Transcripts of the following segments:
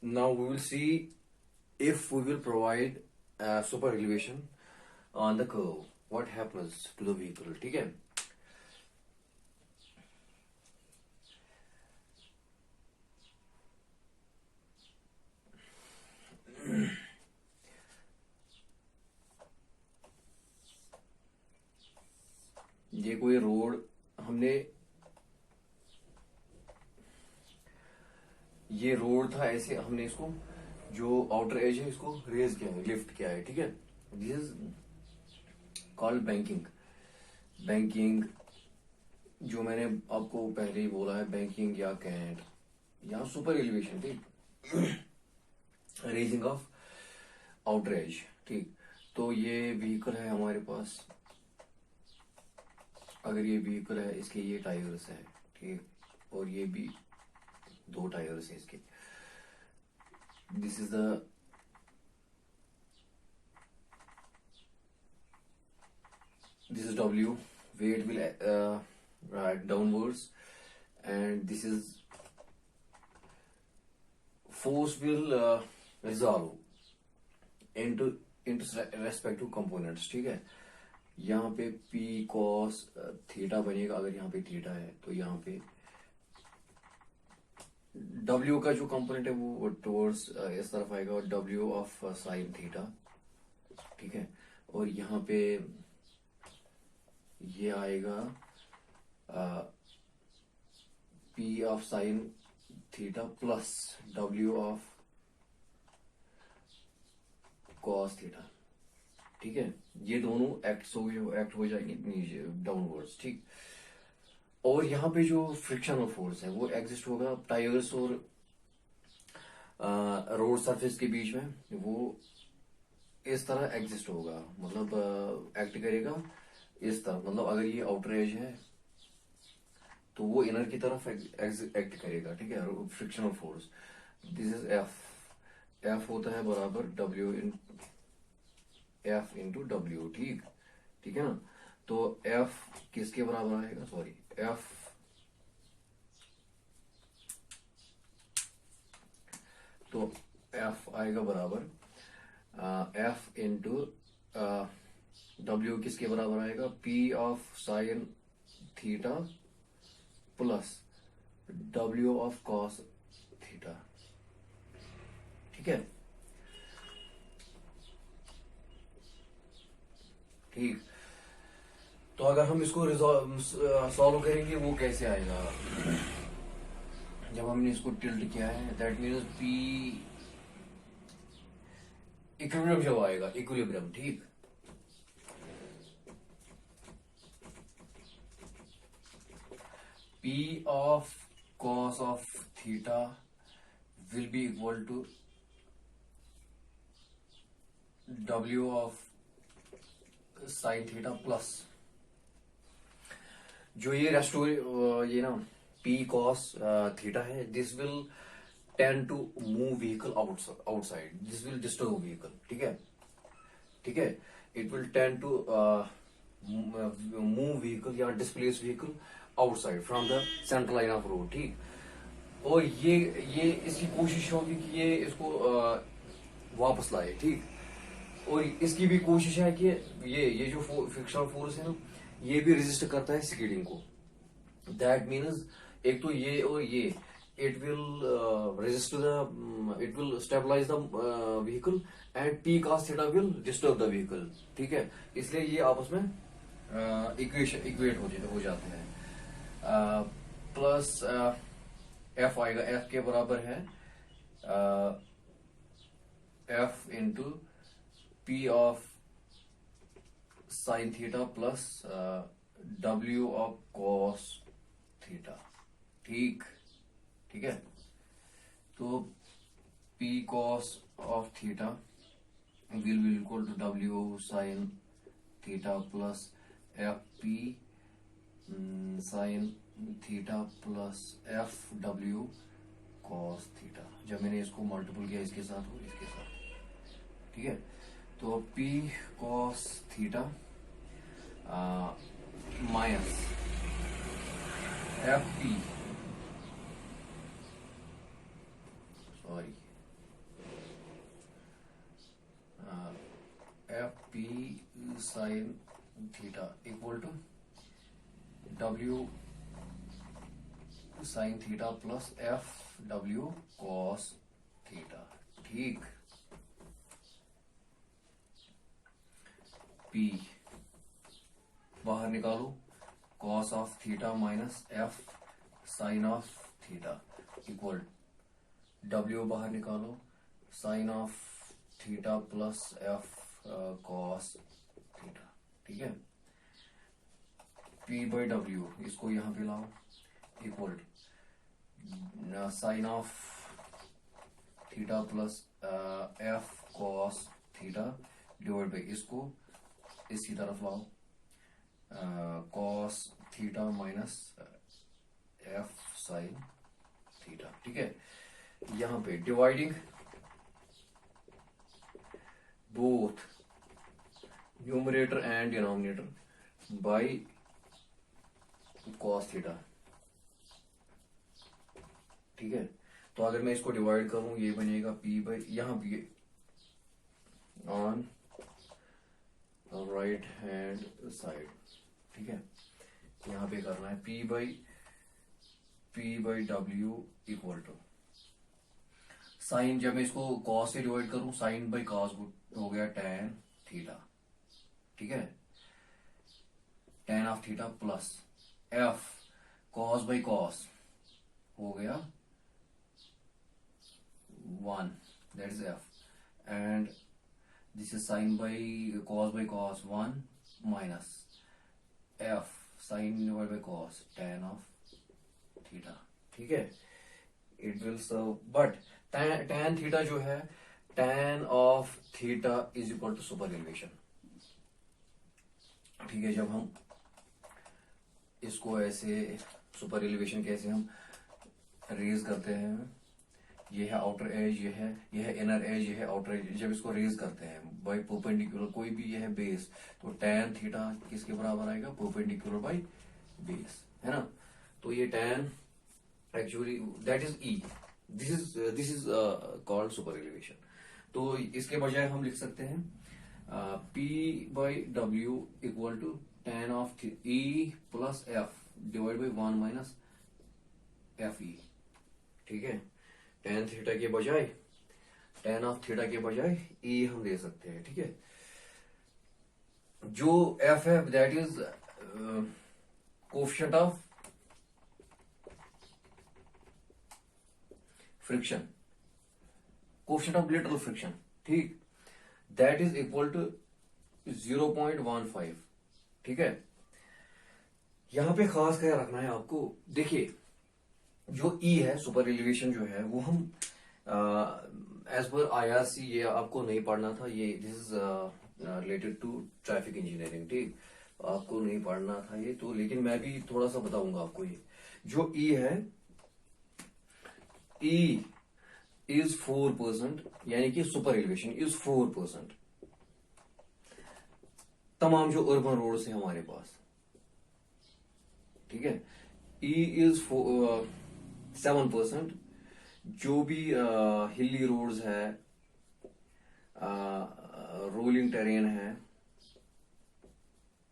Now we will see if we will provide super elevation on the curve, what happens to the vehicle. ठीक है. ये कोई road हमने, ये road था ऐसे, हमने इसको जो आउटर एज है इसको रेज किया है, लिफ्ट किया है. ठीक है. This is called banking. Banking जो मैंने आपको पहले ही बोला है, बैंकिंग या कैंट या सुपर एलिवेशन. ठीक. Raising of outer as. ठीक. तो ये व्हीकल है हमारे पास. अगर ये व्हीकल है, इसके ये टायर्स है. ठीक. और ये भी 2 टायर्स है इसके. This is the this is W. Weight will right downwards, and this is force will resolve into respective components. ठीक है. यहाँ पे P cos थीटा बनेगा. अगर यहाँ पे थीटा है तो यहाँ पे W का जो कंपोनेंट है वो टुवर्ड्स इस तरफ आएगा, और W ऑफ साइन थीटा. ठीक है. और यहाँ पे ये आएगा P of sine theta plus W of cos theta. ठीक है. ये दोनों एक्ट हो जाएंगे नीचे डाउनवर्ड्स. ठीक. और यहाँ पे जो फ्रिक्शनल फोर्स है वो एग्जिस्ट होगा टायर्स और रोड सरफेस के बीच में. वो इस तरह एग्जिस्ट होगा, मतलब एक्ट करेगा इस तरह. मतलब अगर ये आउटर एज है तो वो इनर की तरफ एक्ट करेगा. ठीक है. Frictional force. This is F. F होता है बराबर W in F into W. ठीक. ठीक है ना. तो एफ किसके बराबर आएगा, सॉरी, एफ तो एफ आएगा बराबर एफ इंटू डब्ल्यू किसके बराबर आएगा, P of sine theta plus W of cos theta. ठीक है. ठीक. तो अगर हम इसको सॉल्व करेंगे वो कैसे आएगा, जब हमने इसको टिल्ट किया है, दैट मीन्स पी इक्विलिब्रियम जब आएगा, इक्विलिब्रियम. ठीक. P of cos of theta will be equal to W of sin theta plus जो ये ये ना P cos theta है, this will tend to move vehicle outside. This will disturb vehicle. ठीक है. ठीक है. It will tend to move vehicle या displace vehicle outside from the central line of road. ठीक. और ये इसकी कोशिश होगी कि ये इसको वापस लाए. ठीक. और इसकी भी कोशिश है कि ये जो फ्रिक्शनल फोर्स है ना, ये भी रेजिस्ट करता है स्कीडिंग को. दैट मीन्स एक तो ये और ये, it will resist it will stabilise the vehicle and P cos theta will disturb the vehicle. ठीक है. इसलिए ये आपस में इक्वेट हो जाते हैं. प्लस एफ आएगा. एफ के बराबर है F into P of sine theta plus W of cos theta. ठीक. ठीक है. तो P cos of theta will be equal to W sine theta plus F P sine theta plus F W cos theta. जब मैंने इसको multiple किया इसके साथ और इसके साथ. ठीक है. तो P cos theta minus F P, sorry, sine theta equal to W sine theta plus F W cos theta. ठीक, P बाहर निकालो, cos of theta minus F sine of theta equal W बाहर निकालो, sine of theta plus F cos theta. ठीक है, P by W इसको यहां पे लाओ equal sine of theta plus F cos theta divide by इसको इसी तरफ लाओ, cos theta minus F sine theta. ठीक है, यहां पे dividing both numerator and denominator by cos theta. ठीक है, तो अगर मैं इसको डिवाइड करूं ये बनेगा P बाई, यहां भी ऑन राइट हैंड साइड। ठीक है, यहां पे करना है P by W equal to sine, जब मैं इसको कॉस से डिवाइड करूं साइन बाई कॉस हो गया tan थीटा। ठीक है, tan of theta plus F cos by cos हो गया 1, that is F, and this is sine by cos 1 minus F sine divide by cos tan of theta. ठीक है, it will serve, but tan theta जो है, tan of theta is equal to super elevation. ठीक है, जब हम इसको ऐसे सुपर एलिवेशन कैसे हम रेज करते हैं, ये है आउटर एज, ये है इनर एज, ये है आउटर एज, जब इसको रेज करते हैं बाय परपेंडिकुलर, कोई भी ये है बेस, तो tan थीटा किसके बराबर आएगा, परपेंडिकुलर बाय बेस, है ना। तो ये tan actually that is E, this is called super elevation. तो इसके बजाय हम लिख सकते हैं P by W equal to tan of E plus F divide by 1 minus F E. ठीक है, tan थीटा के बजाय, tan ऑफ थीटा के बजाय E हम दे सकते हैं। ठीक है, जो F है that is coefficient of friction, coefficient of literal friction. ठीक, दैट इज इक्वल टू 0.15। ठीक है, यहां पे खास ख्याल रखना है आपको। देखिए, जो E है सुपर एलिवेशन जो है वो हम एज पर IRC, ये आपको नहीं पढ़ना था, ये this is related to traffic engineering. ठीक, आपको नहीं पढ़ना था ये तो, लेकिन मैं भी थोड़ा सा बताऊंगा आपको। ये जो E है, E इज 4%, यानी कि सुपर एलिवेशन इज 4%। तमाम जो अर्बन रोड्स हैं हमारे पास, ठीक है, E इज 7%। जो भी हिली रोड्स है, रोलिंग टेरेन है,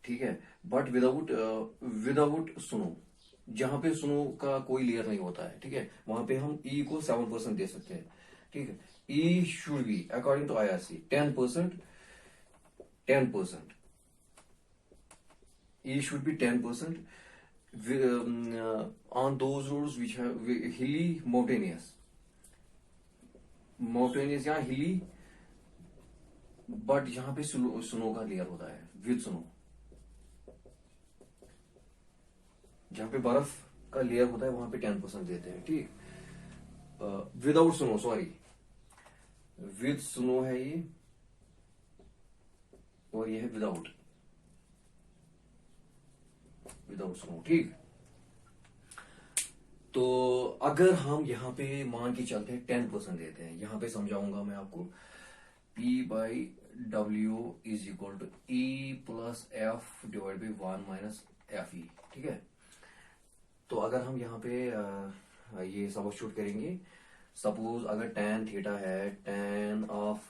ठीक है, बट विदाउट स्नो, जहां पे स्नो का कोई लेयर नहीं होता है, ठीक है, वहां पे हम E को 7% दे सकते हैं। ठीक है, E should be according to IRC 10%, 10%। E should be 10% on those roads which have hilly, mountainous या hilly, बट यहाँ पे स्नो का लेयर होता है, विद स्नो, जहां पे बर्फ का लेयर होता है वहां पे 10% देते हैं। ठीक, without snow, sorry, with snow है ये, और ये है विदाउट स्नो। ठीक, तो अगर हम यहाँ पे मान के चलते हैं 10% देते हैं, यहाँ पे समझाऊंगा मैं आपको, P by W is equal to E plus F divide by 1 minus F E. ठीक है, तो अगर हम यहाँ पे ये सब्स्टिट्यूट करेंगे, सपोज अगर tan थीटा है, tan of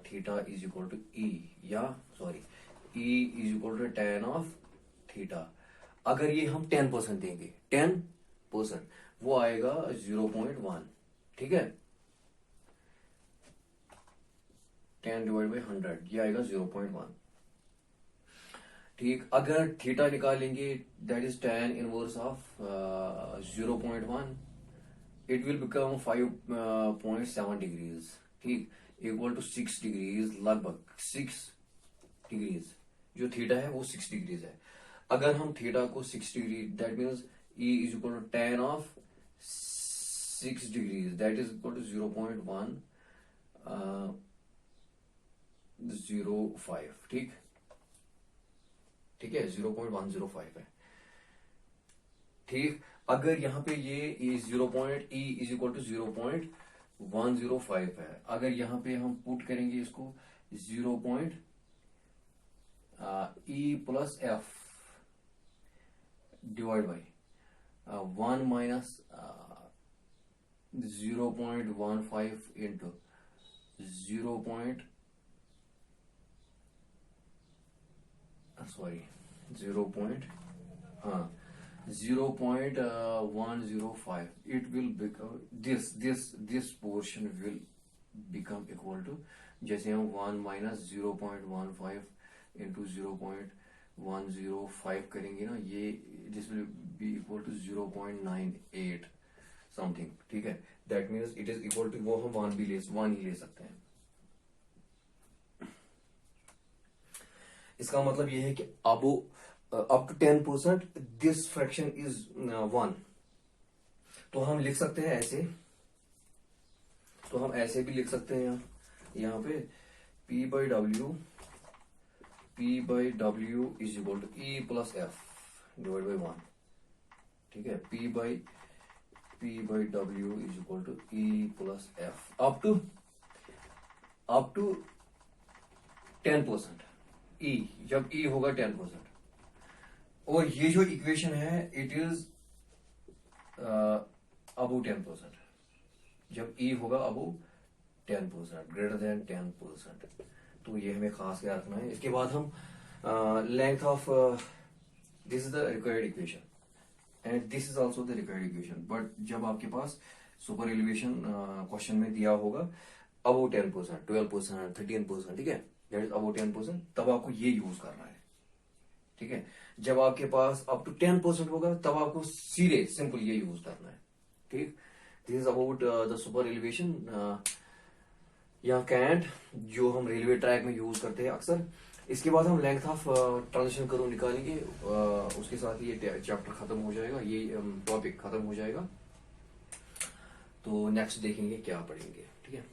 theta is equal to E, या sorry E is equal to tan of theta. अगर ये हम 10% देंगे, 10% वो आएगा 0.1, ठीक है, 10 डिवाइड बाई 100 ये आएगा 0.1, ठीक। अगर थीटा निकालेंगे that is tan inverse of 0.1, it will become 5.7 degrees, ठीक, इक्वल टू 6 डिग्रीज, लगभग 6 डिग्रीज। जो थीटा है वो 6 डिग्रीज है। अगर हम थीटा को 6 degree, that means E is equal to tan of 6 degrees, that is equal to 0.105, ठीक, ठीक है, 0.105 है, ठीक। अगर यहाँ पे ये ई इज इक्वल टू 0.105 है, अगर यहाँ पे हम पुट करेंगे इसको 0. E plus F divide by 1 minus 0.15 into 0. Sorry 0.105, it will become this portion will become equal to, जैसे हम 1 माइनस 0.15 इंटू 0.105 करेंगे ना, ये this will be equal to 0.98 something, ठीक है। That means it is equal to, वो हम 1 ही ले सकते हैं। इसका मतलब ये है कि अब up to 10% this fraction is 1। तो हम लिख सकते हैं ऐसे, तो हम ऐसे भी लिख सकते हैं यहाँ पे P by W is equal to E plus F divide by 1, ठीक है। P by W is equal to E plus F up to 10%, E जब E होगा 10%। और ये जो इक्वेशन है इट इज अबव 10%, जब E होगा अबव 10%, ग्रेटर देन 10%। तो ये हमें खास याद रखना है। इसके बाद हम length of, this is the required equation and this is also the required equation, but जब आपके पास सुपर एलिवेशन क्वेश्चन में दिया होगा अबव 10%, 12%, 13%, ठीक है, दैट इज अबव 10%, तब आपको ये यूज करना है, ठीक है। जब आपके पास अप टू 10% होगा तब आपको सीधे सिंपल ये यूज करना है, ठीक। This is about the super elevation या कैंट, जो हम रेलवे ट्रैक में यूज करते हैं अक्सर। इसके बाद हम लेंथ ऑफ ट्रांजिशन कर्व निकालेंगे, उसके साथ ये चैप्टर खत्म हो जाएगा, ये टॉपिक खत्म हो जाएगा। तो नेक्स्ट देखेंगे क्या पढ़ेंगे, ठीक है।